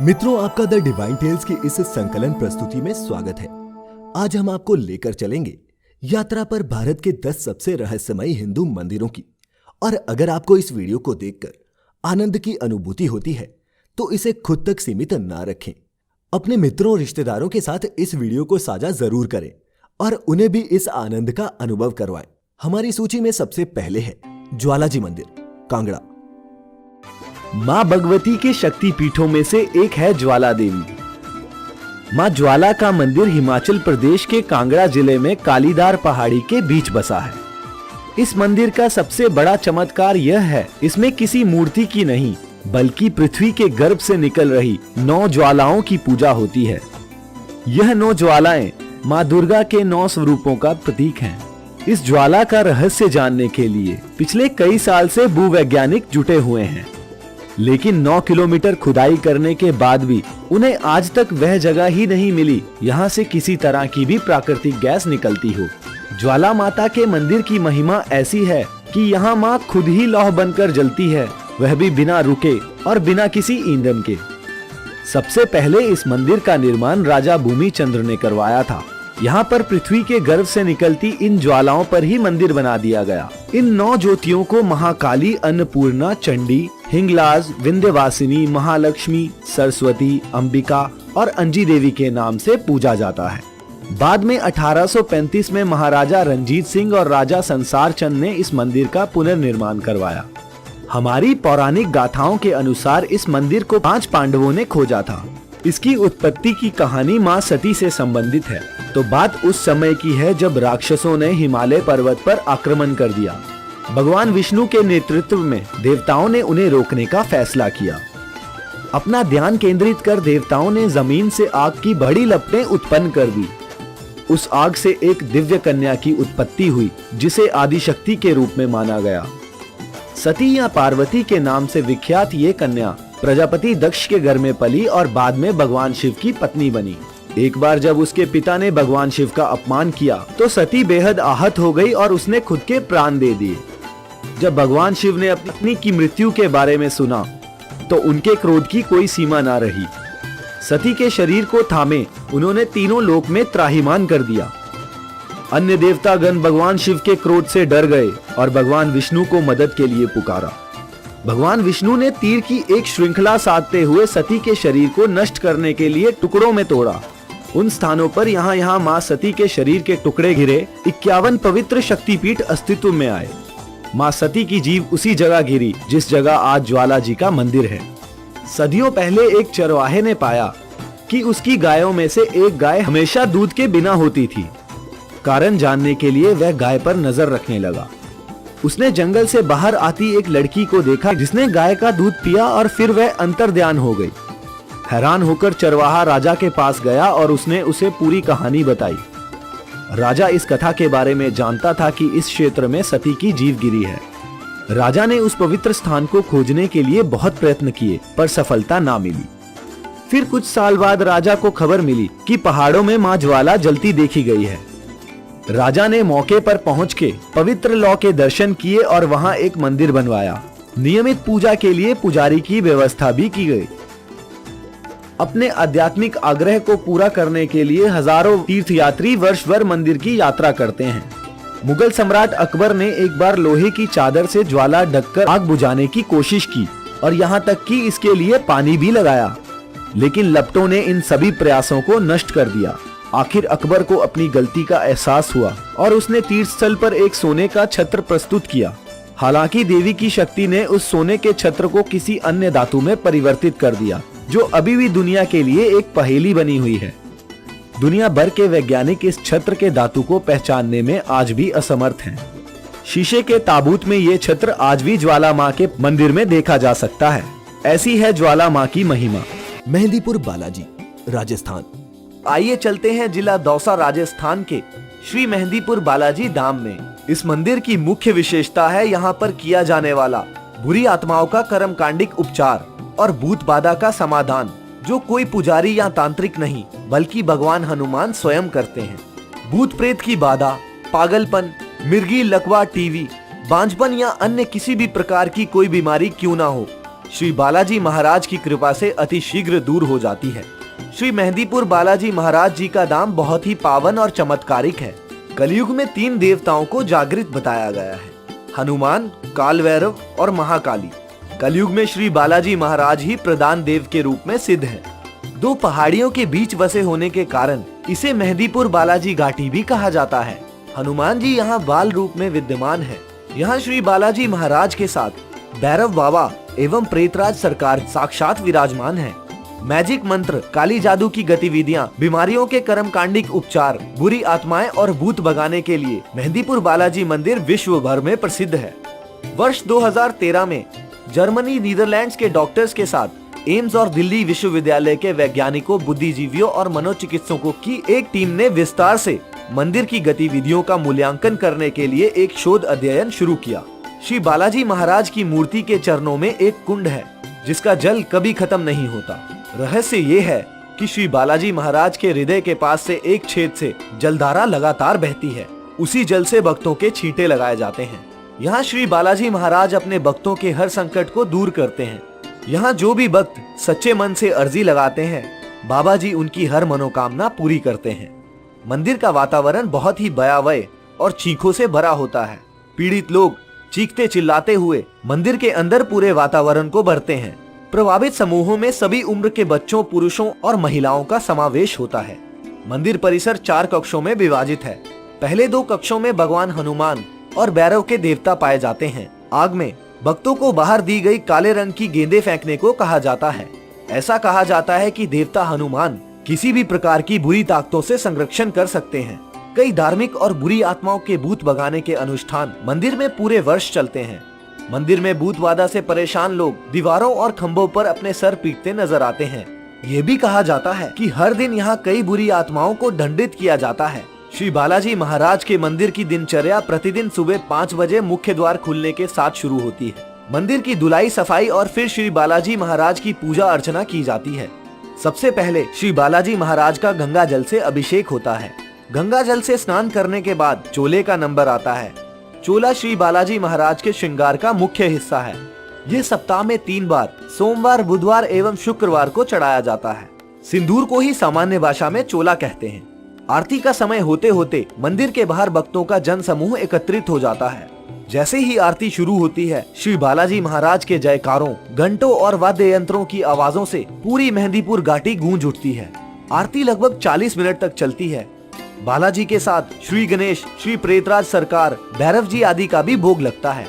मित्रों, आपका the divine tales की इस संकलन प्रस्तुति में स्वागत है। आज हम आपको लेकर चलेंगे यात्रा पर भारत के 10 सबसे रहस्यमयी हिंदू मंदिरों की। और अगर आपको इस वीडियो को देखकर आनंद की अनुभूति होती है तो इसे खुद तक सीमित ना रखें। अपने मित्रों और रिश्तेदारों के साथ इस वीडियो को साझा जरूर करें और उन्हें भी इस आनंद का अनुभव करवाएं। हमारी सूची में सबसे पहले है ज्वालाजी मंदिर, कांगड़ा। मां भगवती के शक्ति पीठों में से एक है ज्वाला देवी। मां ज्वाला का मंदिर हिमाचल प्रदेश के कांगड़ा जिले में कालीदार पहाड़ी के बीच बसा है। इस मंदिर का सबसे बड़ा चमत्कार यह है, इसमें किसी मूर्ति की नहीं बल्कि पृथ्वी के गर्भ से निकल रही 9 ज्वालाओं की पूजा होती है। यह 9 ज्वालाएं मां दुर्गा के 9 स्वरूपों का प्रतीक हैं। इस ज्वाला का रहस्य जानने के लिए पिछले कई साल से भूवैज्ञानिक जुटे हुए हैं, लेकिन 9 किलोमीटर खुदाई करने के बाद भी उन्हें आज तक वह जगह ही नहीं मिली यहाँ से किसी तरह की भी प्राकृतिक गैस निकलती हो। ज्वाला माता के मंदिर की महिमा ऐसी है कि यहाँ माँ खुद ही लौह बनकर जलती है, वह भी बिना रुके और बिना किसी ईंधन के। सबसे पहले इस मंदिर का निर्माण राजा भूमिचंद्र ने करवाया था। यहाँ पर पृथ्वी के गर्भ से निकलती इन ज्वालाओं पर ही मंदिर बना दिया गया। इन 9 ज्योतियों को महाकाली, अन्नपूर्णा, चंडी, हिंगलाज, विंध्यवासिनी, महालक्ष्मी, सरस्वती, अंबिका और अंजी देवी के नाम से पूजा जाता है। बाद में 1835 में महाराजा रंजीत सिंह और राजा संसार चंद ने इस मंदिर का पुनर्निर्माण करवाया। हमारी पौराणिक गाथाओं के अनुसार इस मंदिर को 5 पांडवों ने खोजा था। इसकी उत्पत्ति की कहानी मां सती से संबंधित है। तो बात उस समय की है जब राक्षसों ने हिमालय पर्वत पर आक्रमण कर दिया। भगवान विष्णु के नेतृत्व में देवताओं ने उन्हें रोकने का फैसला किया। अपना ध्यान केंद्रित कर देवताओं ने जमीन से आग की बड़ी लपटें उत्पन्न कर दी। उस आग से एक दिव्य कन्या की उत्पत्ति हुई, जिसे आदिशक्ति के रूप में माना गया। सती या पार्वती के नाम से विख्यात ये कन्या प्रजापति दक्ष के घर में पली और बाद में भगवान शिव की पत्नी बनी। एक बार जब उसके पिता ने भगवान शिव का अपमान किया तो सती बेहद आहत हो गई और उसने खुद के प्राण दे दिए। जब भगवान शिव ने अपनी पत्नी की मृत्यु के बारे में सुना तो उनके क्रोध की कोई सीमा ना रही। सती के शरीर को थामे उन्होंने तीनों लोक में त्राहिमाम कर दिया। अन्य देवतागण भगवान शिव के क्रोध से डर गए और भगवान विष्णु को मदद के लिए पुकारा। भगवान विष्णु ने तीर की एक श्रृंखला साधते हुए सती के शरीर को नष्ट करने के लिए टुकड़ों में तोड़ा। उन स्थानों पर यहाँ मां सती के शरीर के टुकड़े घिरे 51 पवित्र शक्तिपीठ अस्तित्व में आए। मां सती की जीव उसी जगह गिरी जिस जगह आज ज्वाला जी का मंदिर है। सदियों पहले एक चरवाहे ने पाया कि उसकी गायों में से एक गाय हमेशा दूध के बिना होती थी। कारण जानने के लिए वह गाय पर नजर रखने लगा। उसने जंगल से बाहर आती एक लड़की को देखा जिसने गाय का दूध पिया और फिर वह अंतर्ध्यान हो गई। हैरान होकर चरवाहा राजा के पास गया और उसने उसे पूरी कहानी बताई। राजा इस कथा के बारे में जानता था कि इस क्षेत्र में सती की जीव गिरी है। राजा ने उस पवित्र स्थान को खोजने के लिए बहुत प्रयत्न किए पर सफलता ना मिली। फिर कुछ साल बाद राजा को खबर मिली कि पहाड़ों में मां ज्वाला जलती देखी गई है। राजा ने मौके पर पहुंच के पवित्र लौ के दर्शन किए और वहां एक मंदिर बनवाया। नियमित पूजा के लिए पुजारी की व्यवस्था भी की गई। अपने आध्यात्मिक आग्रह को पूरा करने के लिए हजारों तीर्थयात्री वर्ष भर मंदिर की यात्रा करते हैं। मुगल सम्राट अकबर ने एक बार लोहे की चादर से ज्वाला ढककर आग बुझाने की कोशिश की और यहाँ तक कि इसके लिए पानी भी लगाया, लेकिन लपटों ने इन सभी प्रयासों को नष्ट कर दिया। आखिर अकबर को अपनी गलती का एहसास हुआ और उसने तीर्थ स्थल पर एक सोने का छत्र प्रस्तुत किया। हालांकि देवी की शक्ति ने उस सोने के छत्र को किसी अन्य धातु में परिवर्तित कर दिया, जो अभी भी दुनिया के लिए एक पहेली बनी हुई है। दुनिया भर के वैज्ञानिक इस छत्र के धातु को पहचानने में आज भी असमर्थ हैं। शीशे के ताबूत में ये छत्र आज भी ज्वाला माँ के मंदिर में देखा जा सकता है। ऐसी है ज्वाला माँ की महिमा। मेहंदीपुर बालाजी, राजस्थान। आइए चलते हैं जिला दौसा राजस्थान के श्री मेहंदीपुर बालाजी धाम में। इस मंदिर की मुख्य विशेषता है यहाँ पर किया जाने वाला बुरी आत्माओं का कर्मकांडिक उपचार और भूत बाधा का समाधान, जो कोई पुजारी या तांत्रिक नहीं बल्कि भगवान हनुमान स्वयं करते हैं। भूत प्रेत की बाधा, पागलपन, मिर्गी, लकवा, टीवी, बांझपन या अन्य किसी भी प्रकार की कोई बीमारी क्यों ना हो, श्री बालाजी महाराज की कृपा से अति शीघ्र दूर हो जाती है। श्री मेहंदीपुर बालाजी महाराज जी का धाम बहुत ही पावन और चमत्कारिक है। कलयुग में 3 देवताओं को जागृत बताया गया है, हनुमान, काल भैरव और महाकाली। कलयुग में श्री बालाजी महाराज ही प्रधान देव के रूप में सिद्ध है। 2 पहाड़ियों के बीच बसे होने के कारण इसे मेहंदीपुर बालाजी घाटी भी कहा जाता है। हनुमान जी यहाँ बाल रूप में विद्यमान है। यहाँ श्री बालाजी महाराज के साथ भैरव बाबा एवं प्रेतराज सरकार साक्षात विराजमान है। मैजिक मंत्र, काली जादू की गतिविधियां, बीमारियों के कर्मकांडिक उपचार, बुरी आत्माएं और भूत भगाने के लिए मेहंदीपुर बालाजी मंदिर विश्व भर में प्रसिद्ध है। वर्ष 2013 में जर्मनी, नीदरलैंड्स के डॉक्टर्स के साथ एम्स और दिल्ली विश्वविद्यालय के वैज्ञानिकों, बुद्धिजीवियों और मनोचिकित्सकों की एक टीम ने विस्तार से मंदिर की गतिविधियों का मूल्यांकन करने के लिए एक शोध अध्ययन शुरू किया। श्री बालाजी महाराज की मूर्ति के चरणों में एक कुंड है जिसका जल कभी खत्म नहीं होता। रहस्य ये है कि श्री बालाजी महाराज के हृदय के पास से एक छेद से जलधारा लगातार बहती है। उसी जल से भक्तों के छींटे लगाए जाते हैं। यहाँ श्री बालाजी महाराज अपने भक्तों के हर संकट को दूर करते हैं। यहाँ जो भी भक्त सच्चे मन से अर्जी लगाते हैं, बाबा जी उनकी हर मनोकामना पूरी करते हैं। मंदिर का वातावरण बहुत ही भयावह और चीखों से भरा होता है। पीड़ित लोग चीखते चिल्लाते हुए मंदिर के अंदर पूरे वातावरण को भरते हैं। प्रभावित समूहों में सभी उम्र के बच्चों, पुरुषों और महिलाओं का समावेश होता है। मंदिर परिसर 4 कक्षों में विभाजित है। पहले 2 कक्षों में भगवान हनुमान और भैरव के देवता पाए जाते हैं। आग में भक्तों को बाहर दी गई काले रंग की गेंदें फेंकने को कहा जाता है। ऐसा कहा जाता है कि देवता हनुमान किसी भी प्रकार की बुरी ताकतों से संरक्षण कर सकते हैं। कई धार्मिक और बुरी आत्माओं के भूत भगाने के अनुष्ठान मंदिर में पूरे वर्ष चलते हैं। मंदिर में भूत बाधा से परेशान लोग दीवारों और खंभों पर अपने सर पीटते नजर आते हैं। ये भी कहा जाता है कि हर दिन यहाँ कई बुरी आत्माओं को दंडित किया जाता है। श्री बालाजी महाराज के मंदिर की दिनचर्या प्रतिदिन सुबह 5 बजे मुख्य द्वार खुलने के साथ शुरू होती है। मंदिर की धुलाई, सफाई और फिर श्री बालाजी महाराज की पूजा अर्चना की जाती है। सबसे पहले श्री बालाजी महाराज का गंगा जल से अभिषेक होता है। गंगा जल से स्नान करने के बाद चोले का नंबर आता है। चोला श्री बालाजी महाराज के श्रृंगार का मुख्य हिस्सा है। ये सप्ताह में 3 बार सोमवार, बुधवार एवं शुक्रवार को चढ़ाया जाता है। सिंदूर को ही सामान्य भाषा में चोला कहते हैं। आरती का समय होते होते मंदिर के बाहर भक्तों का जन समूह एकत्रित हो जाता है। जैसे ही आरती शुरू होती है, श्री बालाजी महाराज के जयकारों, घंटों और वाद्य यंत्रों की आवाजों से पूरी मेहंदीपुर घाटी गूंज उठती है। आरती लगभग 40 मिनट तक चलती है। बालाजी के साथ श्री गणेश, श्री प्रेतराज सरकार, भैरव जी आदि का भी भोग लगता है।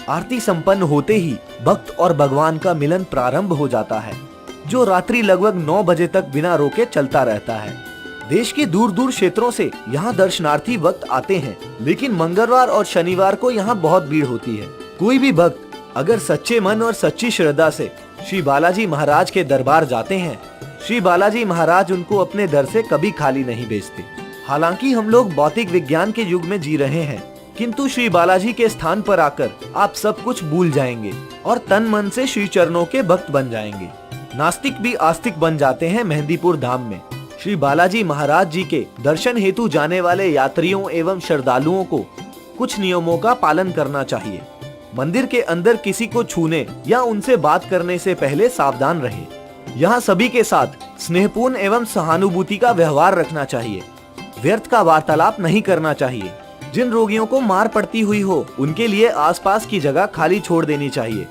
आरती संपन्न होते ही भक्त और भगवान का मिलन प्रारंभ हो जाता है, जो रात्रि लगभग 9 बजे तक बिना रोके चलता रहता है। देश के दूर दूर क्षेत्रों से यहाँ दर्शनार्थी भक्त आते हैं, लेकिन मंगलवार और शनिवार को यहाँ बहुत भीड़ होती है। कोई भी भक्त अगर सच्चे मन और सच्ची श्रद्धा से श्री बालाजी महाराज के दरबार जाते हैं, श्री बालाजी महाराज उनको अपने दर से कभी खाली नहीं भेजते। हालांकि हम लोग भौतिक विज्ञान के युग में जी रहे हैं, किंतु श्री बालाजी के स्थान पर आकर आप सब कुछ भूल जाएंगे और तन मन से श्री चरणों के भक्त बन जाएंगे। नास्तिक भी आस्तिक बन जाते हैं मेहंदीपुर धाम में। श्री बालाजी महाराज जी के दर्शन हेतु जाने वाले यात्रियों एवं श्रद्धालुओं को कुछ नियमों का पालन करना चाहिए। मंदिर के अंदर किसी को छूने या उनसे बात करने से पहले सावधान रहें। यहाँ सभी के साथ स्नेहपूर्ण एवं सहानुभूति का व्यवहार रखना चाहिए। व्यर्थ का वार्तालाप नहीं करना चाहिए। जिन रोगियों को मार पड़ती हुई हो, उनके लिए आसपास की जगह खाली छोड़ देनी चाहिए।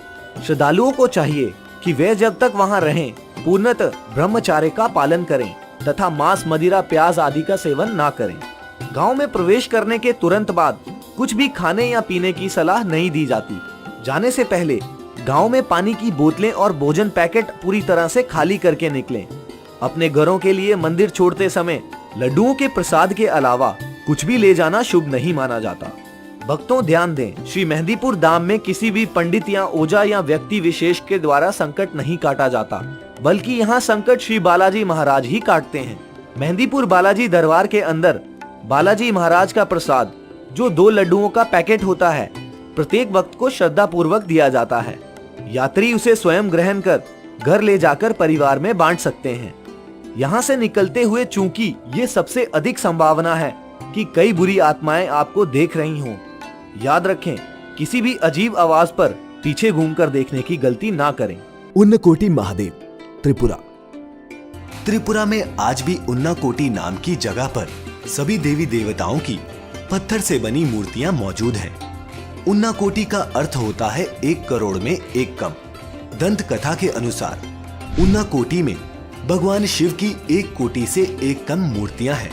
श्रद्धालुओं को चाहिए कि वे जब तक वहां रहें, पूर्णतः ब्रह्मचर्य का पालन करें तथा मांस, मदिरा, प्याज आदि का सेवन ना करें। गांव में प्रवेश करने के तुरंत बाद कुछ भी खाने या पीने की सलाह नहीं दी जाती। जाने से पहले गांव में पानी की बोतलें और भोजन पैकेट पूरी तरह से खाली करके निकलें। अपने घरों के लिए मंदिर छोड़ते समय लड्डुओं के प्रसाद के अलावा कुछ भी ले जाना शुभ नहीं माना जाता। भक्तों ध्यान दें, श्री मेहंदीपुर धाम में किसी भी पंडित या ओझा या व्यक्ति विशेष के द्वारा संकट नहीं काटा जाता, बल्कि यहाँ संकट श्री बालाजी महाराज ही काटते हैं। मेहंदीपुर बालाजी दरबार के अंदर बालाजी महाराज का प्रसाद, जो 2 लड्डुओं का पैकेट होता है, प्रत्येक भक्त को श्रद्धा पूर्वक दिया जाता है। यात्री उसे स्वयं ग्रहण कर घर ले जाकर परिवार में बांट सकते हैं। यहाँ से निकलते हुए चूंकि ये सबसे अधिक संभावना है कि कई बुरी आत्माएं आपको देख रही हों, याद रखें किसी भी अजीब आवाज पर पीछे घूमकर देखने की गलती ना करें। उन्नकोटी महादेव, त्रिपुरा। त्रिपुरा में आज भी उन्नाकोटी नाम की जगह पर सभी देवी देवताओं की पत्थर से बनी मूर्तियां मौजूद हैं। उन्नाकोटी का अर्थ होता है 1 करोड़ में 1 कम। दंत कथा के अनुसार उन्नाकोटी में भगवान शिव की 1 कोटि से 1 कम मूर्तियां हैं,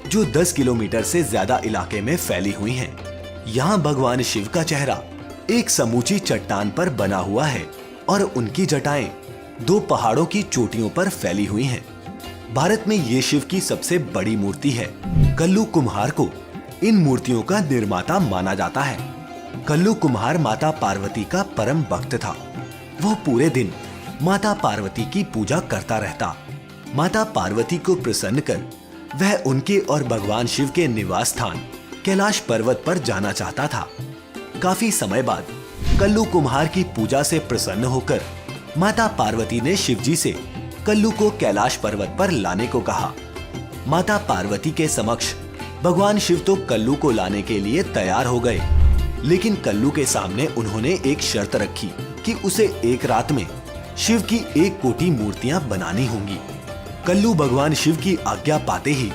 जो 10 किलोमीटर से ज्यादा इलाके में फैली हुई हैं। यहाँ भगवान शिव का चेहरा एक समूची चट्टान पर बना हुआ है और उनकी जटाएं 2 पहाड़ों की चोटियों पर फैली हुई हैं। भारत में ये शिव की सबसे बड़ी मूर्ति है। कल्लू कुम्हार को इन मूर्तियों का निर्माता माना जाता है। कल्लू कुम्हार माता पार्वती का परम भक्त था। वह पूरे दिन माता पार्वती की पूजा करता रहता। माता पार्वती को प्रसन्न कर वह उनके और भगवान शिव के निवास स्थान कैलाश पर्वत पर जाना चाहता था। काफी समय बाद कल्लू कुम्हार की पूजा से प्रसन्न होकर माता पार्वती ने शिवजी से कल्लू को कैलाश पर्वत पर लाने को कहा। माता पार्वती के समक्ष भगवान शिव तो कल्लू को लाने के लिए तैयार हो गए, लेकिन कल्लू के सामने उन्होंने एक शर्त रखी कि उसे एक रात में शिव की 1 कोटि मूर्तियां बनानी होंगी। कल्लू भगवान शिव की आज्ञा पाते ही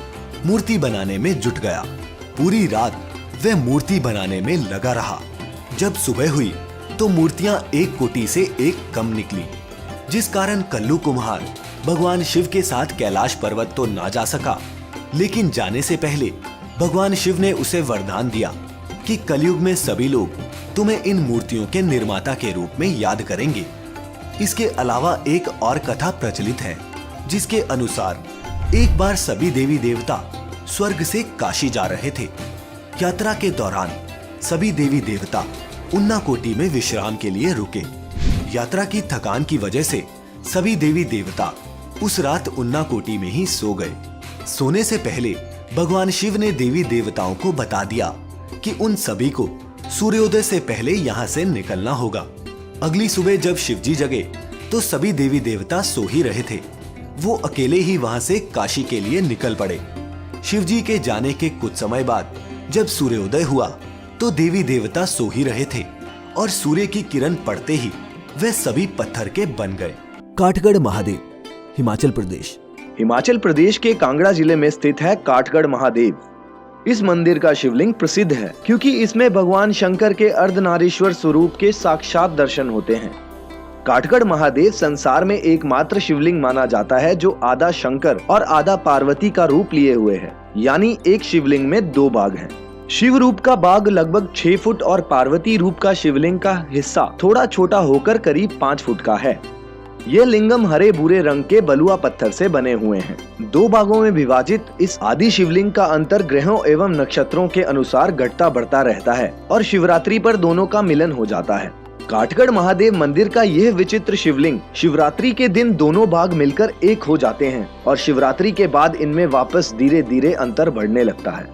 मूर्ति बनाने में जुट गया। पूरी रात वह मूर्ति बनाने में लगा रहा। जब सुबह हुई तो मूर्तियां 1 कोटि से 1 कम निकली, जिस कारण कल्लू कुम्हार भगवान शिव के साथ कैलाश पर्वत तो ना जा सका, लेकिन जाने से पहले भगवान शिव ने उसे वरदान दिया कि कलयुग में सभी लोग तुम्हें इन मूर्तियों के निर्माता के रूप में याद करेंगे। इसके अलावा एक और कथा प्रचलित है, जिसके अनुसार एक बार सभी देवी देवता स्वर्ग से काशी जा रहे थे। यात्रा के दौरान सभी देवी देवता उन्नाकोटी में विश्राम के लिए रुके। यात्रा की थकान की वजह से सभी देवी देवता उस रात उन्नाकोटी में ही सो गए। सोने से पहले भगवान शिव ने देवी देवताओं को बता दिया कि उन सभी को सूर्योदय से पहले यहाँ से निकलना होगा। अगली सुबह जब शिवजी जगे तो सभी देवी देवता सो ही रहे थे। वो अकेले ही वहाँ से काशी के लिए निकल पड़े। शिवजी के जाने के कुछ समय बाद जब सूर्योदय हुआ तो देवी देवता सो ही रहे थे और सूर्य की किरण पड़ते ही वे सभी पत्थर के बन गए। काठगढ़ महादेव, हिमाचल प्रदेश। हिमाचल प्रदेश के कांगड़ा जिले में स्थित है काठगढ़ महादेव। इस मंदिर का शिवलिंग प्रसिद्ध है क्योंकि इसमें भगवान शंकर के अर्धनारीश्वर स्वरूप के साक्षात दर्शन होते हैं। काठगढ़ महादेव संसार में एकमात्र शिवलिंग माना जाता है जो आधा शंकर और आधा पार्वती का रूप लिए हुए है, यानी एक शिवलिंग में 2 भाग हैं। शिव रूप का भाग लगभग 6 फुट और पार्वती रूप का शिवलिंग का हिस्सा थोड़ा छोटा होकर करीब 5 फुट का है। ये लिंगम हरे भूरे रंग के बलुआ पत्थर से बने हुए हैं। 2 भागों में विभाजित इस आदि शिवलिंग का अंतर ग्रहों एवं नक्षत्रों के अनुसार घटता बढ़ता रहता है और शिवरात्रि पर दोनों का मिलन हो जाता है। काठगढ़ महादेव मंदिर का यह विचित्र शिवलिंग शिवरात्रि के दिन दोनों भाग मिलकर एक हो जाते हैं और शिवरात्रि के बाद इनमें वापस धीरे धीरे अंतर बढ़ने लगता है।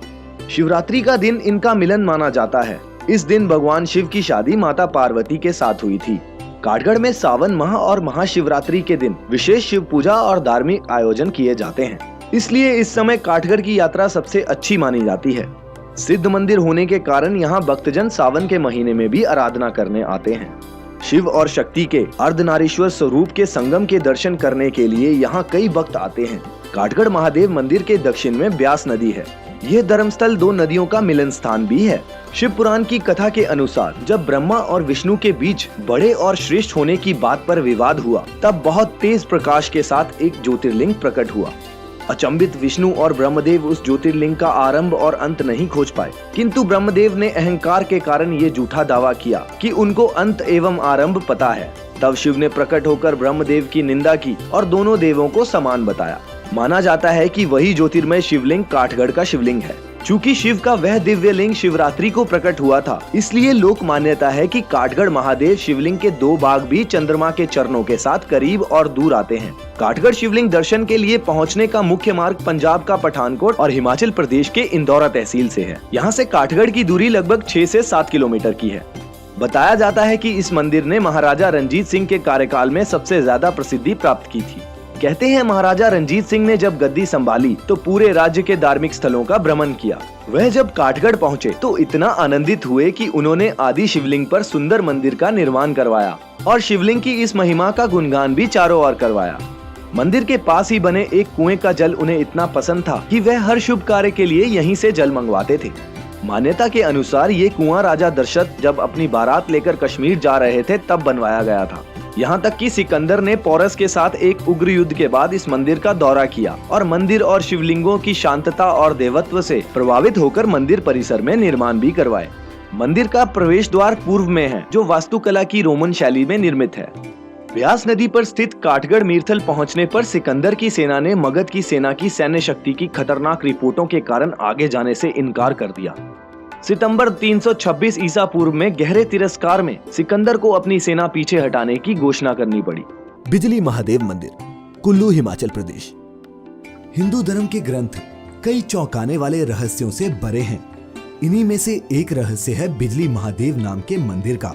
शिवरात्रि का दिन इनका मिलन माना जाता है। इस दिन भगवान शिव की शादी माता पार्वती के साथ हुई थी। काठगढ़ में सावन माह और महाशिवरात्रि के दिन विशेष शिव पूजा और धार्मिक आयोजन किए जाते हैं, इसलिए इस समय काठगढ़ की यात्रा सबसे अच्छी मानी जाती है। सिद्ध मंदिर होने के कारण यहाँ भक्तजन सावन के महीने में भी आराधना करने आते हैं। शिव और शक्ति के अर्धनारीश्वर स्वरूप के संगम के दर्शन करने के लिए यहाँ कई भक्त आते हैं। काठगढ़ महादेव मंदिर के दक्षिण में ब्यास नदी है। यह धर्मस्थल 2 नदियों का मिलन स्थान भी है। शिव पुराण की कथा के अनुसार जब ब्रह्मा और विष्णु के बीच बड़े और श्रेष्ठ होने की बात पर विवाद हुआ, तब बहुत तेज प्रकाश के साथ एक ज्योतिर्लिंग प्रकट हुआ। अचंभित विष्णु और ब्रह्मदेव उस ज्योतिर्लिंग का आरंभ और अंत नहीं खोज पाए, किंतु ब्रह्मदेव ने अहंकार के कारण ये झूठा दावा किया कि उनको अंत एवं आरंभ पता है। तब शिव ने प्रकट होकर ब्रह्मदेव की निंदा की और दोनों देवों को समान बताया। माना जाता है कि वही ज्योतिर्मय शिवलिंग काठगढ़ का शिवलिंग है। चूंकि शिव का वह दिव्य लिंग शिवरात्रि को प्रकट हुआ था, इसलिए लोक मान्यता है कि काठगढ़ महादेव शिवलिंग के 2 भाग भी चंद्रमा के चरणों के साथ करीब और दूर आते हैं। काठगढ़ शिवलिंग दर्शन के लिए पहुंचने का मुख्य मार्ग पंजाब का पठानकोट और हिमाचल प्रदेश के इंदौरा तहसील से है। यहाँ से काठगढ़ की दूरी लगभग 6 से 7 किलोमीटर की है। बताया जाता है कि इस मंदिर ने महाराजा रणजीत सिंह के कार्यकाल में सबसे ज्यादा प्रसिद्धि प्राप्त की थी। कहते हैं महाराजा रंजीत सिंह ने जब गद्दी संभाली तो पूरे राज्य के धार्मिक स्थलों का भ्रमण किया। वह जब काठगढ़ पहुँचे तो इतना आनंदित हुए कि उन्होंने आदि शिवलिंग पर सुंदर मंदिर का निर्माण करवाया और शिवलिंग की इस महिमा का गुणगान भी चारों ओर करवाया। मंदिर के पास ही बने एक कुएं का जल उन्हें इतना पसंद था कि वह हर शुभ कार्य के लिए यहीं से जल मंगवाते थे। मान्यता के अनुसार ये कुआं राजा दशरथ जब अपनी बारात लेकर कश्मीर जा रहे थे तब बनवाया गया था। यहाँ तक कि सिकंदर ने पोरस के साथ एक उग्र युद्ध के बाद इस मंदिर का दौरा किया और मंदिर और शिवलिंगों की शांतता और देवत्व से प्रभावित होकर मंदिर परिसर में निर्माण भी करवाए। मंदिर का प्रवेश द्वार पूर्व में है, जो वास्तुकला की रोमन शैली में निर्मित है। ब्यास नदी पर स्थित काठगढ़ मीरथल पहुंचने पर सिकंदर की सेना ने मगध की सेना की सैन्य शक्ति की खतरनाक रिपोर्टों के कारण आगे जाने से इनकार कर दिया। सितंबर 326 ईसा पूर्व में गहरे तिरस्कार में सिकंदर को अपनी सेना पीछे हटाने की घोषणा करनी पड़ी। बिजली महादेव मंदिर, कुल्लू, हिमाचल प्रदेश। हिंदू धर्म के ग्रंथ कई चौंकाने वाले रहस्यों से भरे हैं। इन्हीं में से एक रहस्य है बिजली महादेव नाम के मंदिर का।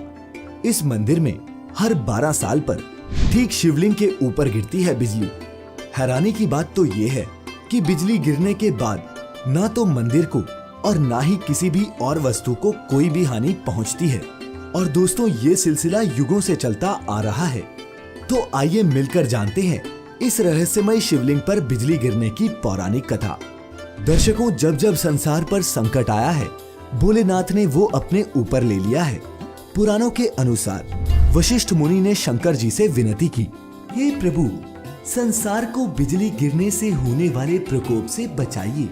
इस मंदिर में हर 12 साल पर ठीक शिवलिंग के ऊपर गिरती है बिजली। हैरानी की बात तो ये है कि बिजली गिरने के बाद ना तो मंदिर को और ना ही किसी भी और वस्तु को कोई भी हानि पहुंचती है। और दोस्तों, ये सिलसिला युगों से चलता आ रहा है। तो आइए मिलकर जानते हैं इस रहस्यमय शिवलिंग पर बिजली गिरने की पौराणिक कथा। दर्शकों, जब जब संसार पर संकट आया है, भोलेनाथ ने वो अपने ऊपर ले लिया है। पुराणों के अनुसार वशिष्ठ मुनि ने शंकर जी से विनती की, हे प्रभु, संसार को बिजली गिरने से होने वाले प्रकोप से बचाइए।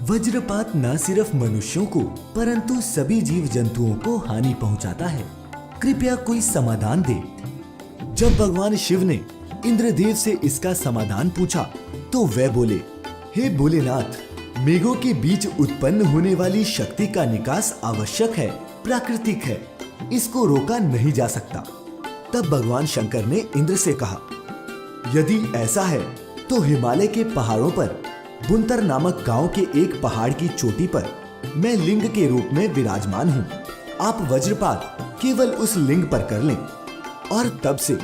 वज्रपात न सिर्फ मनुष्यों को परंतु सभी जीव जंतुओं को हानि पहुंचाता है। कृपया कोई समाधान दे। जब भगवान शिव ने इंद्रदेव से इसका समाधान पूछा तो वे बोले, हे भोलेनाथ, मेघों के बीच उत्पन्न होने वाली शक्ति का निकास आवश्यक है, प्राकृतिक है, इसको रोका नहीं जा सकता। तब भगवान शंकर ने इंद्र से कहा, यदि ऐसा है तो हिमालय के पहाड़ों पर बुंतर नामक गांव के एक पहाड़ की चोटी पर मैं लिंग के रूप में विराजमान हूँ। आप वज्रपात केवल उस लिंग पर कर लें। और तब से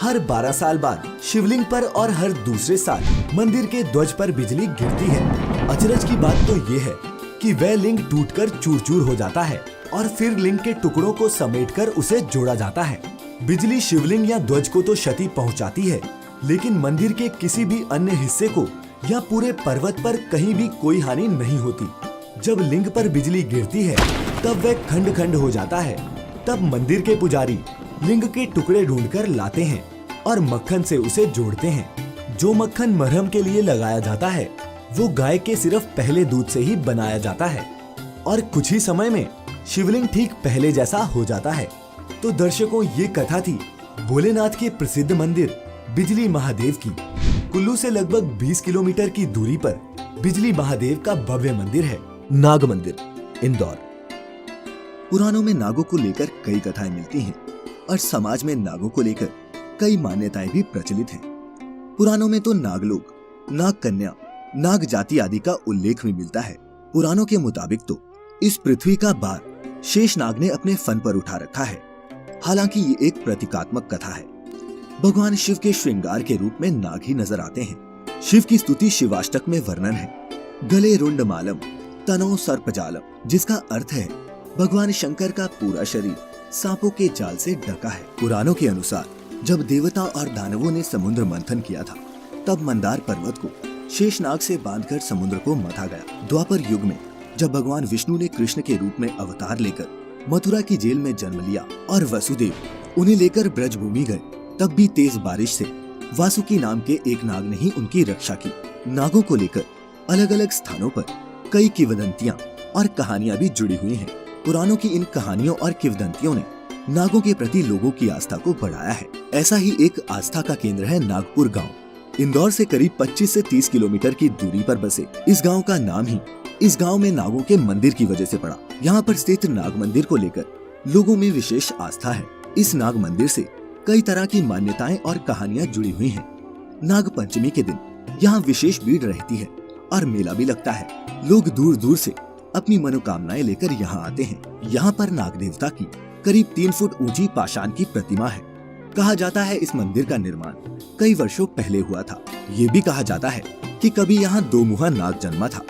हर 12 साल बाद शिवलिंग पर और हर दूसरे साल मंदिर के ध्वज पर बिजली गिरती है। अचरज की बात तो ये है कि वह लिंग टूटकर चूर-चूर हो जाता है और फिर लिंग के टुकड़ों को समेटकर उसे जोड़ा जाता है। बिजली शिवलिंग या ध्वज को तो क्षति पहुंचाती है, लेकिन मंदिर के किसी भी अन्य हिस्से को या पूरे पर्वत पर कहीं भी कोई हानि नहीं होती। जब लिंग पर बिजली गिरती है तब वह खंड खंड हो जाता है। तब मंदिर के पुजारी लिंग के टुकड़े ढूंढकर लाते हैं और मक्खन से उसे जोड़ते हैं। जो मक्खन मरहम के लिए लगाया जाता है वो गाय के सिर्फ पहले दूध से ही बनाया जाता है और कुछ ही समय में शिवलिंग ठीक पहले जैसा हो जाता है। तो दर्शकों, ये कथा थी भोलेनाथ के प्रसिद्ध मंदिर बिजली महादेव की। कुल्लू से लगभग 20 किलोमीटर की दूरी पर बिजली महादेव का भव्य मंदिर है। नाग मंदिर, इंदौर। पुराणों में नागों को लेकर कई कथाएं मिलती हैं और समाज में नागों को लेकर कई मान्यताएं भी प्रचलित हैं। पुराणों में तो नागलोक, नाग कन्या, नाग जाति आदि का उल्लेख भी मिलता है। पुराणों के मुताबिक तो इस पृथ्वी का भार शेष नाग ने अपने फन पर उठा रखा है। हालांकि ये एक प्रतीकात्मक कथा है। भगवान शिव के श्रृंगार के रूप में नाग ही नजर आते हैं। शिव की स्तुति शिवाष्टक में वर्णन है, गले रुंड मालम, तनों सर्पजालम, जिसका अर्थ है भगवान शंकर का पूरा शरीर सांपों के जाल से ढका है। पुराणों के अनुसार जब देवता और दानवों ने समुद्र मंथन किया था तब मंदार पर्वत को शेषनाग से बांधकर समुद्र को मथा गया। द्वापर युग में जब भगवान विष्णु ने कृष्ण के रूप में अवतार लेकर मथुरा की जेल में जन्म लिया और वसुदेव उन्हें लेकर ब्रजभूमि गए, तब भी तेज बारिश से वासुकी नाम के एक नाग ने ही उनकी रक्षा की। नागों को लेकर अलग अलग स्थानों पर कई किंवदंतियां और कहानियां भी जुड़ी हुई हैं। पुराणों की इन कहानियों और किंवदंतियों ने नागों के प्रति लोगों की आस्था को बढ़ाया है। ऐसा ही एक आस्था का केंद्र है नागपुर गांव। इंदौर से करीब 25 से 30 किलोमीटर की दूरी पर बसे इस गांव का नाम ही इस गांव में नागों के मंदिर की वजह से पड़ा। यहाँ पर स्थित नाग मंदिर को लेकर लोगों में विशेष आस्था है। इस नाग मंदिर से कई तरह की मान्यताएं और कहानियां जुड़ी हुई हैं। नाग पंचमी के दिन यहाँ विशेष भीड़ रहती है और मेला भी लगता है। लोग दूर दूर से अपनी मनोकामनाएं लेकर यहाँ आते हैं। यहाँ पर नाग देवता की करीब 3 फुट ऊंची पाषाण की प्रतिमा है। कहा जाता है इस मंदिर का निर्माण कई वर्षों पहले हुआ था। ये भी कहा जाता है कि कभी यहाँ दो मुहा नाग जन्मा था।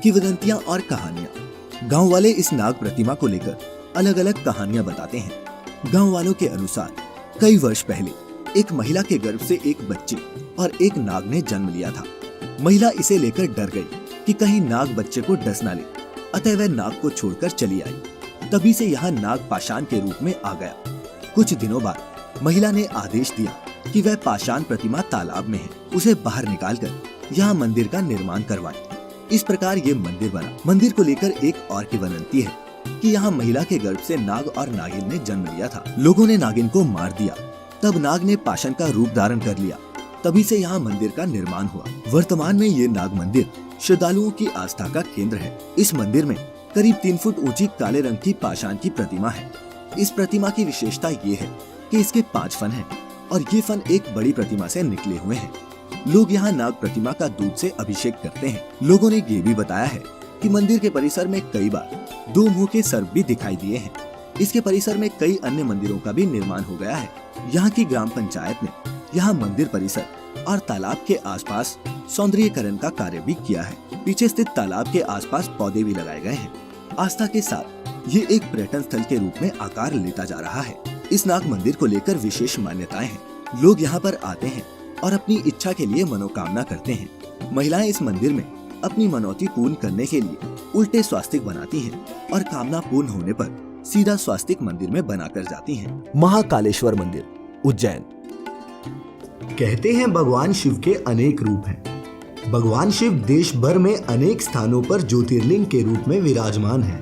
किंवदंतियां और कहानियां। गांव वाले इस नाग प्रतिमा को लेकर अलग अलग कहानियां बताते हैं। गांव वालों के अनुसार कई वर्ष पहले एक महिला के गर्भ से एक बच्चे और एक नाग ने जन्म लिया था। महिला इसे लेकर डर गई कि कहीं नाग बच्चे को डस ना ले, अतः वह नाग को छोड़कर चली आई। तभी से यहाँ नाग पाषाण के रूप में आ गया। कुछ दिनों बाद महिला ने आदेश दिया कि वह पाषाण प्रतिमा तालाब में है, उसे बाहर निकालकर यहाँ मंदिर का निर्माण करवाए। इस प्रकार ये मंदिर बना। मंदिर को लेकर एक और किंवदंती है कि यहाँ महिला के गर्भ से नाग और नागिन ने जन्म लिया था। लोगों ने नागिन को मार दिया, तब नाग ने पाषाण का रूप धारण कर लिया। तभी से यहाँ मंदिर का निर्माण हुआ। वर्तमान में ये नाग मंदिर श्रद्धालुओं की आस्था का केंद्र है। इस मंदिर में करीब 3 फुट ऊंची काले रंग की पाषाण की प्रतिमा है। इस प्रतिमा की विशेषता ये है कि इसके 5 फन हैं और ये फन एक बड़ी प्रतिमा से निकले हुए हैं। लोग यहाँ नाग प्रतिमा का दूध से अभिषेक करते हैं। लोगों ने ये भी बताया है कि मंदिर के परिसर में कई बार 2 मुंह के सर्प भी दिखाई दिए हैं। इसके परिसर में कई अन्य मंदिरों का भी निर्माण हो गया है। यहाँ की ग्राम पंचायत ने यहाँ मंदिर परिसर और तालाब के आसपास सौंदर्यीकरण का कार्य भी किया है। पीछे स्थित तालाब के आसपास पौधे भी लगाए गए हैं। आस्था के साथ ये एक पर्यटन स्थल के रूप में आकार लेता जा रहा है। इस नाग मंदिर को लेकर विशेष मान्यताएं हैं। लोग यहाँ पर आते हैं और अपनी इच्छा के लिए मनोकामना करते हैं। महिलाएं इस मंदिर में अपनी मनौती पूर्ण करने के लिए उल्टे स्वास्तिक बनाती हैं और कामना पूर्ण होने पर सीधा स्वास्तिक मंदिर में बनाकर जाती हैं। महाकालेश्वर मंदिर, उज्जैन। कहते हैं भगवान शिव के अनेक रूप हैं। भगवान शिव देश भर में अनेक स्थानों पर ज्योतिर्लिंग के रूप में विराजमान हैं।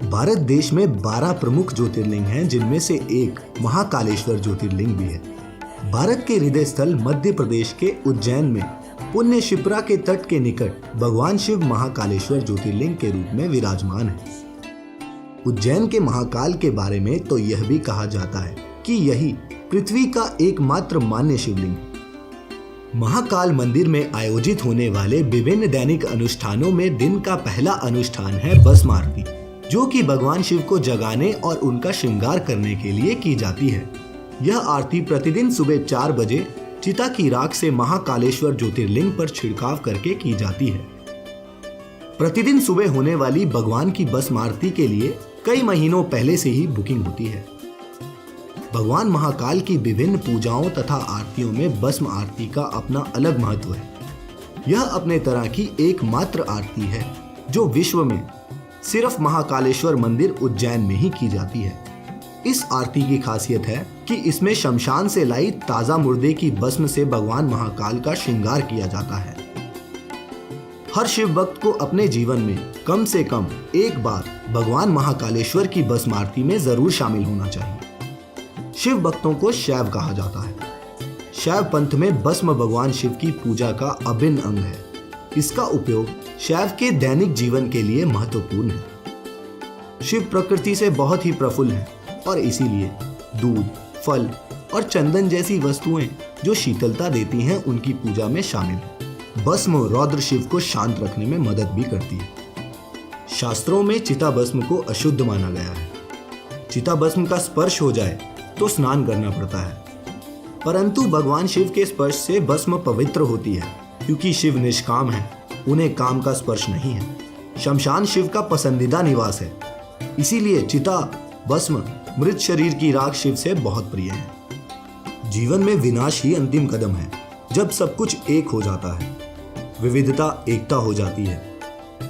भारत देश में 12 प्रमुख ज्योतिर्लिंग हैं, जिनमें से एक महाकालेश्वर ज्योतिर्लिंग भी है। भारत के हृदय स्थल मध्य प्रदेश के उज्जैन में पुण्य शिप्रा के तट के निकट भगवान शिव महाकालेश्वर ज्योतिर्लिंग के रूप में विराजमान है। उज्जैन के महाकाल के बारे में तो यह भी कहा जाता है कि यही पृथ्वी का एकमात्र मान्य शिवलिंग है। महाकाल मंदिर में आयोजित होने वाले विभिन्न दैनिक अनुष्ठानों में दिन का पहला अनुष्ठान है भस्म आरती, जो कि भगवान शिव को जगाने और उनका श्रृंगार करने के लिए की जाती है। यह आरती प्रतिदिन सुबह 4 बजे चिता की राख से महाकालेश्वर ज्योतिर्लिंग पर छिड़काव करके की जाती है। प्रतिदिन सुबह होने वाली भगवान की भस्म आरती के लिए कई महीनों पहले से ही बुकिंग होती है। भगवान महाकाल की विभिन्न पूजाओं तथा आरतियों में भस्म आरती का अपना अलग महत्व है। यह अपने तरह की एकमात्र आरती है जो विश्व में सिर्फ महाकालेश्वर मंदिर उज्जैन में ही की जाती है। इस आरती की खासियत है कि इसमें शमशान से लाई ताजा मुर्दे की भस्म से भगवान महाकाल का श्रृंगार किया जाता है। हर शिव भक्त को अपने जीवन में कम से कम एक बार भगवान महाकालेश्वर की भस्म आरती में जरूर शामिल होना चाहिए। शिव भक्तों को शैव कहा जाता है। शैव पंथ में भस्म भगवान शिव की पूजा का अभिन्न अंग है। इसका उपयोग शैव के दैनिक जीवन के लिए महत्वपूर्ण है। शिव प्रकृति से बहुत ही प्रफुल्ल है और इसीलिए दूध, फल और चंदन जैसी वस्तुएं जो शीतलता देती हैं उनकी पूजा में शामिल है। भस्म रौद्र शिव को शांत रखने में मदद भी करती है। शास्त्रों में चिता भस्म को अशुद्ध माना गया है। चिता भस्म का स्पर्श हो जाए तो स्नान करना पड़ता है, परंतु भगवान शिव के स्पर्श से भस्म पवित्र होती है, क्योंकि शिव निष्काम है, उन्हें काम का स्पर्श नहीं है। शमशान शिव का पसंदीदा निवास है, इसीलिए चिता भस्म मृत शरीर की राख शिव से बहुत प्रिय है। जीवन में विनाश ही अंतिम कदम है। जब सब कुछ एक हो जाता है, विविधता एकता हो जाती है।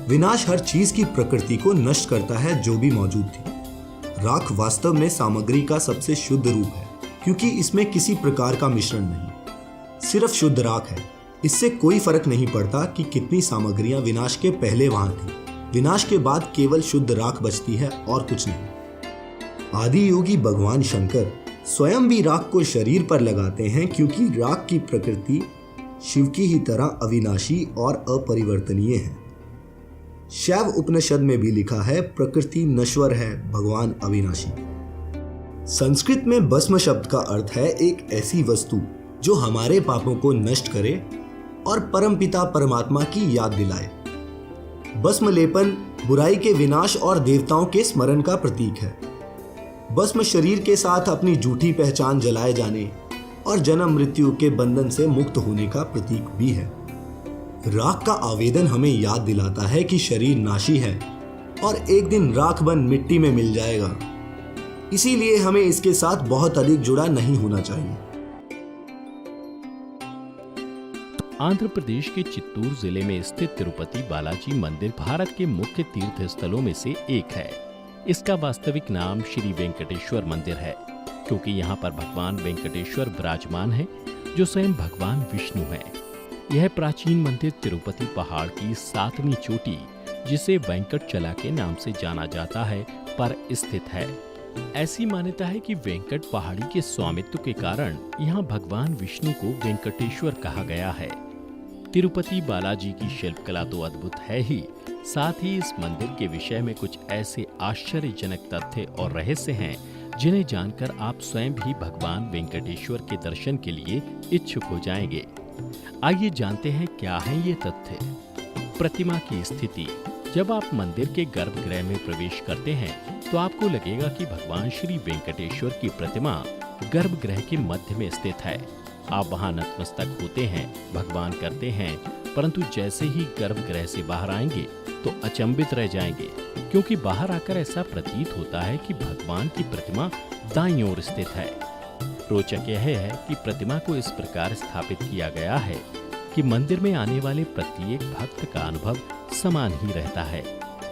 विनाश हर चीज की प्रकृति को नष्ट करता है जो भी मौजूद थी। राख वास्तव में सामग्री का सबसे शुद्ध रूप है, क्योंकि इसमें किसी प्रकार का मिश्रण नहीं, सिर्फ शुद्ध राख है। इससे कोई फर्क नहीं पड़ता कि कितनी सामग्रियां विनाश के पहले वहां थी। विनाश के बाद केवल शुद्ध राख बचती है और कुछ नहीं। आदि योगी भगवान शंकर स्वयं भी राख को शरीर पर लगाते हैं, क्योंकि राख की प्रकृति शिव की ही तरह अविनाशी और अपरिवर्तनीय है। शैव उपनिषद में भी लिखा है, प्रकृति नश्वर है, भगवान अविनाशी। संस्कृत में भस्म शब्द का अर्थ है एक ऐसी वस्तु जो हमारे पापों को नष्ट करे और परमपिता परमात्मा की याद दिलाए। भस्म लेपन बुराई के विनाश और देवताओं के स्मरण का प्रतीक है। भस्म शरीर के साथ अपनी झूठी पहचान जलाए जाने और जन्म मृत्यु के बंधन से मुक्त होने का प्रतीक भी है। राख का आवेदन हमें याद दिलाता है कि शरीर नाशी है और एक दिन राख बन मिट्टी में मिल जाएगा। इसीलिए हमें इसके साथ बहुत अधिक जुड़ा नहीं होना चाहिए। आंध्र प्रदेश के चित्तूर जिले में स्थित तिरुपति बालाजी मंदिर भारत के मुख्य तीर्थ स्थलों में से एक है। इसका वास्तविक नाम श्री वेंकटेश्वर मंदिर है, क्योंकि यहाँ पर भगवान वेंकटेश्वर विराजमान है, जो स्वयं भगवान विष्णु है। यह प्राचीन मंदिर तिरुपति पहाड़ की 7वीं चोटी, जिसे वेंकटचला के नाम से जाना जाता है, पर स्थित है। ऐसी मान्यता है कि वेंकट पहाड़ी के स्वामित्व के कारण यहाँ भगवान विष्णु को वेंकटेश्वर कहा गया है। तिरुपति बालाजी की शिल्पकला तो अद्भुत है ही, साथ ही इस मंदिर के विषय में कुछ ऐसे आश्चर्यजनक तथ्य और रहस्य हैं जिन्हें जानकर आप स्वयं भी भगवान वेंकटेश्वर के दर्शन के लिए इच्छुक हो जाएंगे। आइए जानते हैं क्या है ये तथ्य। प्रतिमा की स्थिति। जब आप मंदिर के गर्भगृह में प्रवेश करते हैं तो आपको लगेगा कि भगवान श्री वेंकटेश्वर की प्रतिमा गर्भगृह के मध्य में स्थित है। आप वहां नतमस्तक होते हैं, भगवान करते हैं, परंतु जैसे ही गर्भगृह से बाहर आएंगे तो अचंभित रह जाएंगे, क्योंकि बाहर आकर ऐसा प्रतीत होता है कि भगवान की प्रतिमा दाईं ओर स्थित है। रोचक यह है कि प्रतिमा को इस प्रकार स्थापित किया गया है कि मंदिर में आने वाले प्रत्येक भक्त का अनुभव समान ही रहता है।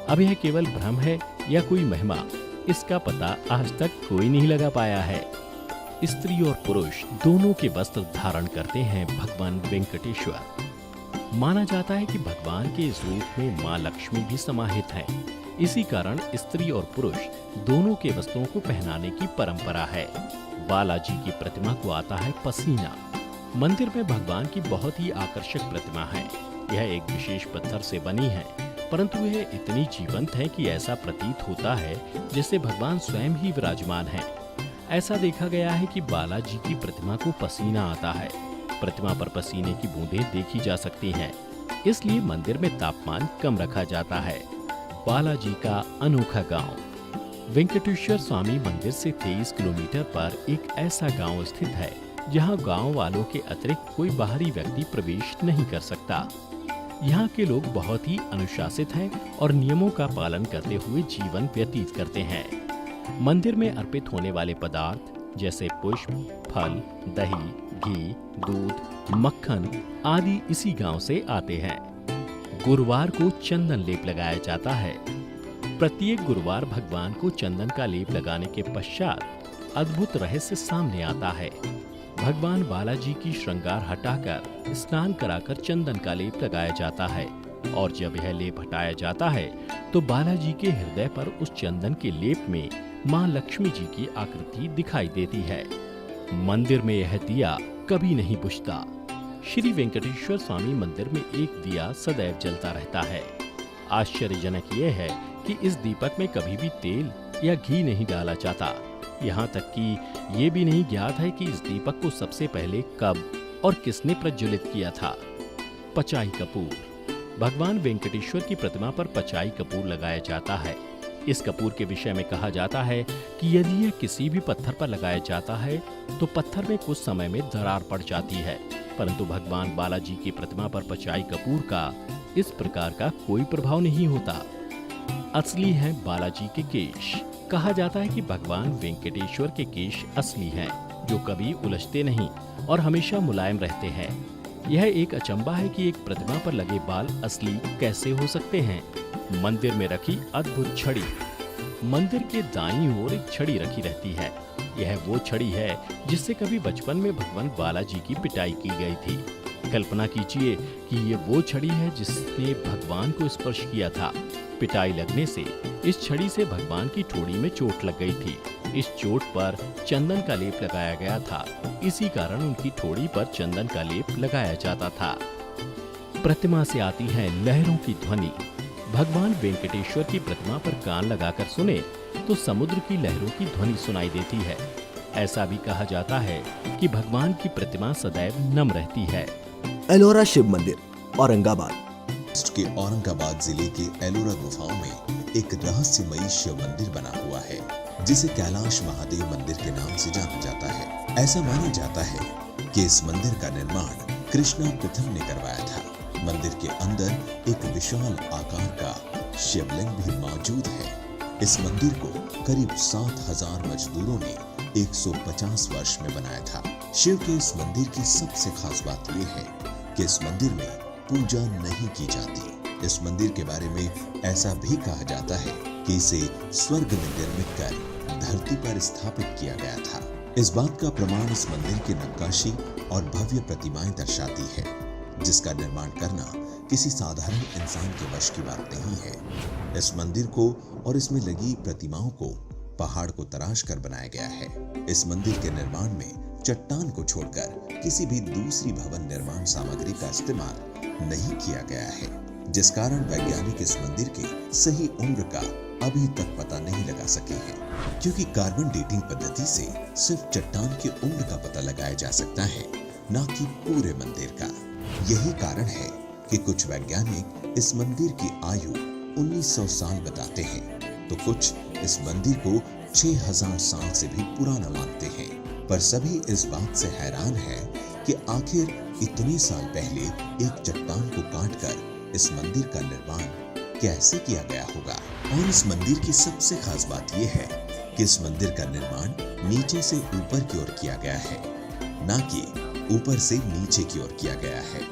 अब यह केवल भ्रम है या कोई महिमा, इसका पता आज तक कोई नहीं लगा पाया है। स्त्री और पुरुष दोनों के वस्त्र धारण करते हैं भगवान वेंकटेश्वर। माना जाता है कि भगवान के इस रूप में मां लक्ष्मी भी समाहित हैं। इसी कारण स्त्री और पुरुष दोनों के वस्त्रों को पहनाने की परंपरा है। बालाजी की प्रतिमा को आता है पसीना। मंदिर में भगवान की बहुत ही आकर्षक प्रतिमा है। यह एक विशेष पत्थर से बनी है, परंतु यह इतनी जीवंत है कि ऐसा प्रतीत होता है जैसे भगवान स्वयं ही विराजमान है। ऐसा देखा गया है कि बालाजी की प्रतिमा को पसीना आता है। प्रतिमा पर पसीने की बूंदें देखी जा सकती हैं, इसलिए मंदिर में तापमान कम रखा जाता है। बालाजी का अनोखा गांव। वेंकटेश्वर स्वामी मंदिर से 23 किलोमीटर पर एक ऐसा गांव स्थित है जहां गांव वालों के अतिरिक्त कोई बाहरी व्यक्ति प्रवेश नहीं कर सकता। यहाँ के लोग बहुत ही अनुशासित हैं और नियमों का पालन करते हुए जीवन व्यतीत करते हैं। मंदिर में अर्पित होने वाले पदार्थ जैसे पुष्प, फल, दही, घी, दूध, मक्खन आदि इसी गांव से आते हैं। गुरुवार को चंदन लेप लगाया जाता है। प्रत्येक गुरुवार भगवान को चंदन का लेप लगाने के पश्चात अद्भुत रहस्य सामने आता है। भगवान बालाजी की श्रृंगार हटाकर स्नान कराकर चंदन का लेप लगाया जाता है, और जब यह लेप हटाया जाता है तो बालाजी के हृदय पर उस चंदन के लेप में मां लक्ष्मी जी की आकृति दिखाई देती है। मंदिर में यह दिया कभी नहीं बुझता। श्री वेंकटेश्वर स्वामी मंदिर में एक दिया सदैव जलता रहता है। आश्चर्यजनक यह है कि इस दीपक में कभी भी तेल या घी नहीं डाला जाता। यहाँ तक कि ये भी नहीं ज्ञात है कि इस दीपक को सबसे पहले कब और किसने प्रज्वलित किया था। पचाई कपूर। भगवान वेंकटेश्वर की प्रतिमा पर पचाई कपूर लगाया जाता है। इस कपूर के विषय में कहा जाता है कि यदि यह किसी भी पत्थर पर लगाया जाता है तो पत्थर में कुछ समय में दरार पड़ जाती है, परंतु भगवान बालाजी की प्रतिमा पर पचाई कपूर का इस प्रकार का कोई प्रभाव नहीं होता। असली हैं बालाजी के केश। कहा जाता है कि भगवान वेंकटेश्वर के केश असली हैं, जो कभी उलझते नहीं और हमेशा मुलायम रहते हैं। यह एक अचंबा है कि एक प्रतिमा पर लगे बाल असली कैसे हो सकते हैं। मंदिर में रखी अद्भुत छड़ी। मंदिर के दाईं ओर एक छड़ी रखी रहती है। यह वो छड़ी है जिससे कभी बचपन में भगवान बालाजी की पिटाई की गई थी। कल्पना कीजिए कि ये वो छड़ी है जिसने भगवान को स्पर्श किया था। पिटाई लगने से इस छड़ी से भगवान की ठोड़ी में चोट लग गई थी। इस चोट पर चंदन का लेप लगाया गया था। इसी कारण उनकी ठोड़ी पर चंदन का लेप लगाया जाता था। प्रतिमा से आती है लहरों की ध्वनि। भगवान वेंकटेश्वर की प्रतिमा पर कान लगाकर सुने तो समुद्र की लहरों की ध्वनि सुनाई देती है। ऐसा भी कहा जाता है कि भगवान की प्रतिमा सदैव नम रहती है। एलोरा शिव मंदिर, औरंगाबाद। महाराष्ट्र के औरंगाबाद जिले के एलोरा गुफाओं में एक रहस्यमयी शिव मंदिर बना हुआ है। जिसे कैलाश महादेव मंदिर के नाम से जाना जाता है। ऐसा माना जाता है कि इस मंदिर का निर्माण कृष्णा प्रथम ने करवाया था। मंदिर के अंदर एक विशाल आकार का शिवलिंग भी मौजूद है। इस मंदिर को करीब 7,000 मजदूरों ने 150 वर्ष में बनाया था। शिव के इस मंदिर की सबसे खास बात यह है कि इस मंदिर में पूजा नहीं की जाती। इस मंदिर के बारे में ऐसा भी कहा जाता है कि इसे स्वर्ग में निर्मित कर धरती पर स्थापित किया गया था। इस बात का प्रमाण इस मंदिर की नक्काशी और भव्य प्रतिमाएं दर्शाती है, जिसका निर्माण करना किसी साधारण इंसान के वश की बात नहीं है। इस मंदिर को और इसमें लगी प्रतिमाओं को पहाड़ को तराश कर बनाया गया है। इस मंदिर के निर्माण में चट्टान को छोड़कर किसी भी दूसरी भवन निर्माण सामग्री का इस्तेमाल नहीं किया गया है, जिस कारण वैज्ञानिक इस मंदिर के सही उम्र का अभी तक पता नहीं लगा सके हैं, क्योंकि कार्बन डेटिंग पद्धति से सिर्फ चट्टान की उम्र का पता लगाया जा सकता है, न कि पूरे मंदिर का। यही कारण है कि कुछ वैज्ञानिक इस मंदिर की आयु 1900 साल बताते हैं, तो कुछ इस मंदिर को 6000 साल से भी पुराना मानते हैं। पर सभी इस बात से हैरान है कि आखिर इतने साल पहले एक चट्टान को काटकर इस मंदिर का निर्माण कैसे किया गया होगा। और इस मंदिर की सबसे खास बात यह है कि इस मंदिर का निर्माण नीचे से ऊपर की ओर किया गया है, न कि ऊपर से नीचे की ओर किया गया है।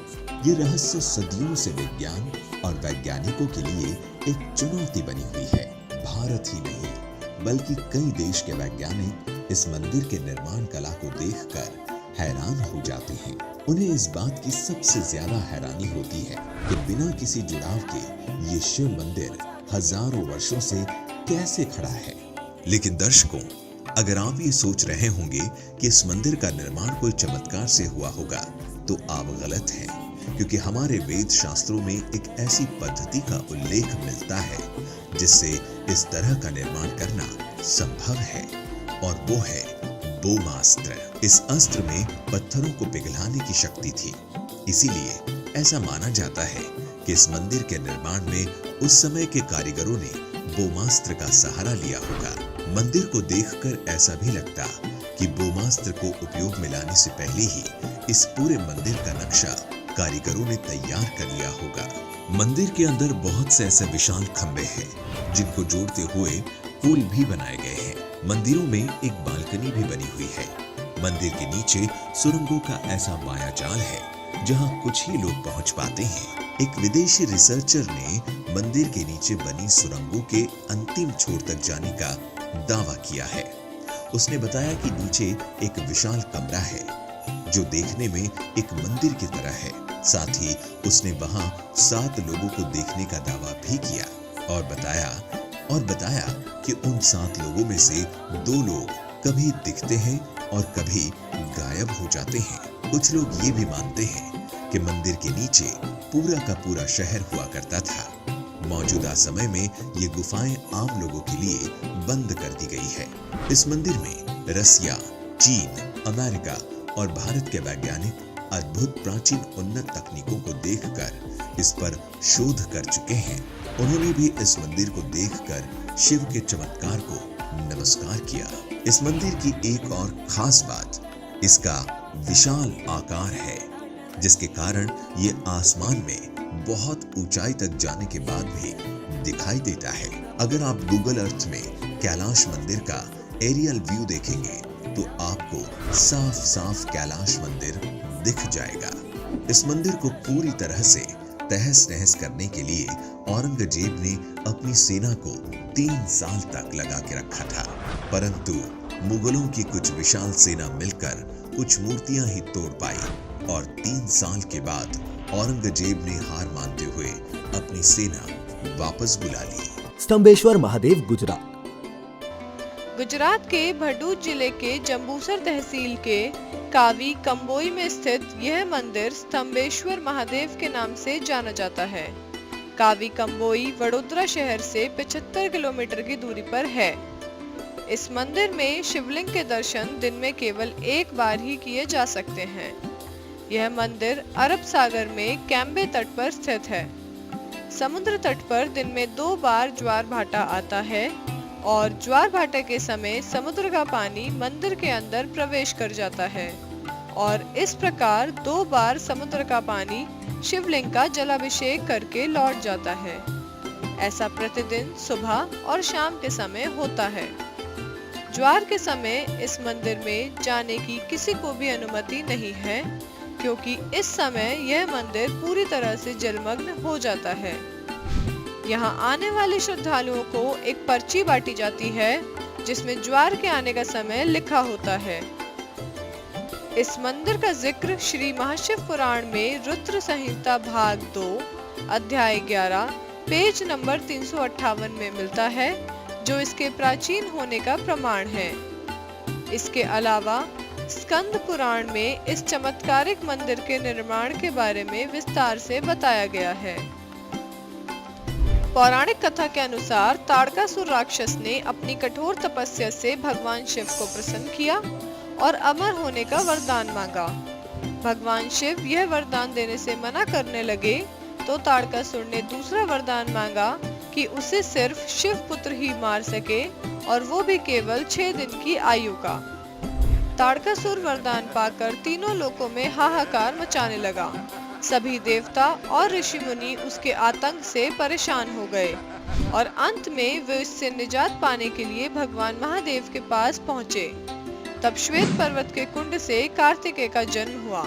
ये रहस्य सदियों से विज्ञान और वैज्ञानिकों के लिए एक चुनौती बनी हुई है। भारत ही नहीं बल्कि कई देश के वैज्ञानिक इस मंदिर के निर्माण कला को देखकर हैरान हो जाते हैं। उन्हें इस बात की सबसे ज्यादा हैरानी होती है कि बिना किसी जुड़ाव के ये शिव मंदिर हजारों वर्षों से कैसे खड़ा है। लेकिन दर्शकों, अगर आप ये सोच रहे होंगे कि इस मंदिर का निर्माण कोई चमत्कार से हुआ होगा, तो आप गलत हैं, क्योंकि हमारे वेद शास्त्रों में एक ऐसी पद्धति का उल्लेख मिलता है जिससे इस तरह का निर्माण करना संभव है, और वो है बोमास्त्र। इस अस्त्र में पत्थरों को पिघलाने की शक्ति थी, इसीलिए ऐसा माना जाता है कि इस मंदिर के निर्माण में उस समय के कारीगरों ने बोमास्त्र का सहारा लिया होगा। मंदिर को देखकर ऐसा भी लगता कि बोमास्त्र को उपयोग में लाने से पहले ही इस पूरे मंदिर का नक्शा कारीगरों ने तैयार कर लिया होगा। मंदिर के अंदर बहुत से ऐसे विशाल खंभे हैं जिनको जोड़ते हुए पुल भी बनाए गए हैं। मंदिरों में एक बालकनी भी बनी हुई है। मंदिर के नीचे सुरंगों का ऐसा मायाजाल है जहां कुछ ही लोग पहुंच पाते हैं। एक विदेशी रिसर्चर ने मंदिर के नीचे बनी सुरंगों के अंतिम छोर तक जाने का दावा किया है। उसने बताया कि नीचे एक विशाल कमरा है जो देखने में एक मंदिर की तरह है। साथ ही उसने वहां 7 लोगों को देखने का दावा भी किया और बताया कि उन 7 लोगों में से 2 लोग कभी दिखते हैं और कभी गायब हो जाते हैं। कुछ लोग ये भी मानते हैं कि मंदिर के नीचे पूरा का पूरा शहर हुआ करता था। मौजूदा समय में ये गुफाएं आम लोगों के लिए बंद कर दी गई है। इस मंदिर में रसिया, चीन, अमेरिका और भारत के वैज्ञानिक अद्भुत प्राचीन उन्नत तकनीकों को देखकर इस पर शोध कर चुके हैं। उन्होंने भी इस मंदिर को देखकर शिव के चमत्कार को नमस्कार किया। इस मंदिर की एक और खास बात इसका विशाल आकार है, जिसके कारण ये आसमान में बहुत ऊंचाई तक जाने के बाद भी दिखाई देता है। अगर आप गूगल अर्थ में कैलाश मंदिर का एरियल व्यू देखेंगे तो आपको साफ साफ कैलाश मंदिर दिख जाएगा। इस मंदिर को पूरी तरह से तहस नहस करने के लिए औरंगजेब ने अपनी सेना को 3 साल तक लगा के रखा था, परंतु मुगलों की कुछ विशाल सेना मिलकर कुछ मूर्तियां ही तोड़ पाई और 3 साल के बाद औरंगजेब ने हार मानते हुए अपनी सेना वापस बुला ली। स्तंभेश्वर महादेव, गुजरात। गुजरात के भरूच जिले के जंबूसर तहसील के कावी कंबोई में स्थित यह मंदिर स्तंभेश्वर महादेव के नाम से जाना जाता है। कावी कंबोई वडोदरा शहर से 75 किलोमीटर की दूरी पर है। इस मंदिर में शिवलिंग के दर्शन दिन में केवल एक बार ही किए जा सकते हैं। यह मंदिर अरब सागर में कैम्बे तट पर स्थित है। समुद्र तट पर दिन में 2 बार ज्वार भाटा आता है और ज्वार भाटे के समय समुद्र का पानी मंदिर के अंदर प्रवेश कर जाता है और इस प्रकार 2 बार समुद्र का पानी शिवलिंग का जलाभिषेक करके लौट जाता है। ऐसा प्रतिदिन सुबह और शाम के समय होता है। ज्वार के समय इस मंदिर में जाने की किसी को भी अनुमति नहीं है, क्योंकि इस समय यह मंदिर पूरी तरह से जलमग्न हो जाता है। यहाँ आने वाले श्रद्धालुओं को एक पर्ची बांटी जाती है जिसमें ज्वार के आने का समय लिखा होता है। इस मंदिर का जिक्र श्री महाशिव पुराण में रुद्र संहिता भाग 2 अध्याय 11 पेज नंबर 358 में मिलता है, जो इसके प्राचीन होने का प्रमाण है। इसके अलावा स्कंद पुराण में इस चमत्कारिक मंदिर के निर्माण के बारे में विस्तार से बताया गया है। पौराणिक कथा के अनुसार ताड़कासुर राक्षस ने अपनी कठोर तपस्या से भगवान शिव को प्रसन्न किया और अमर होने का वरदान मांगा। भगवान शिव यह वरदान देने से मना करने लगे तो ताड़कासुर ने दूसरा वरदान मांगा कि उसे सिर्फ शिव पुत्र ही मार सके, और वो भी केवल 6 दिन की आयु का। ताड़कासुर वरदान पाकर तीनों लोकों में हाहाकार मचाने लगा। सभी देवता और ऋषि मुनि उसके आतंक से परेशान हो गए और अंत में वे इससे निजात पाने के लिए भगवान महादेव के पास पहुँचे। तब श्वेत पर्वत के कुंड से कार्तिकेय का जन्म हुआ।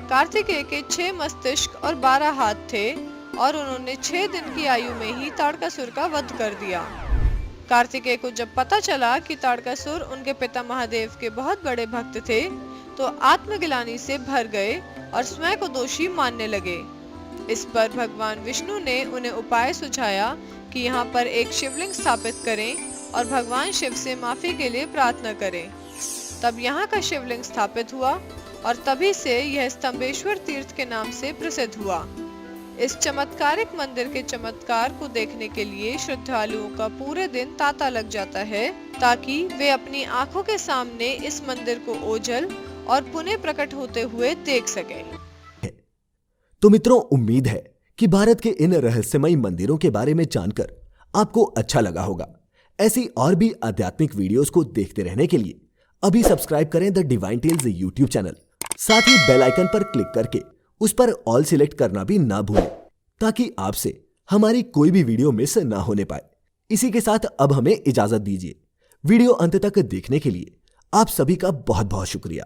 कार्तिकेय के 6 मस्तिष्क और 12 हाथ थे और उन्होंने 6 दिन की आयु में ही ताड़कासुर का वध कर दिया। कार्तिकेय को जब पता चला कि ताड़कासुर उनके पिता महादेव के बहुत बड़े भक्त थे, तो आत्मग्लानि से भर गए और स्वयं को दोषी मानने लगे। इस पर भगवान विष्णु ने उन्हें उपाय सुझाया कि यहाँ पर एक शिवलिंग स्थापित करें और भगवान शिव से माफी के लिए प्रार्थना करें। तब यहाँ का शिवलिंग स्थापित हुआ और तभी से यह स्तंभेश्वर तीर्थ के नाम से प्रसिद्ध हुआ। इस चमत्कारिक मंदिर के चमत्कार को देखने के लिए श्रद्धालुओं का पूरे दिन तांता लग जाता है, ताकि वे अपनी आंखों के सामने इस मंदिर को ओझल और पुनः प्रकट होते हुए देख सके। तो मित्रों, उम्मीद है कि भारत के इन रहस्यमयी मंदिरों के बारे में जानकर आपको अच्छा लगा होगा। ऐसी और भी आध्यात्मिक वीडियोस को देखते रहने के लिए अभी सब्सक्राइब करें the divine tales YouTube channel. साथ ही बेल आइकन पर क्लिक करके उस पर ऑल सिलेक्ट करना भी ना भूलें, ताकि आपसे हमारी कोई भी वीडियो मिस ना होने पाए। इसी के साथ अब हमें इजाजत दीजिए। वीडियो अंत तक देखने के लिए आप सभी का बहुत बहुत शुक्रिया।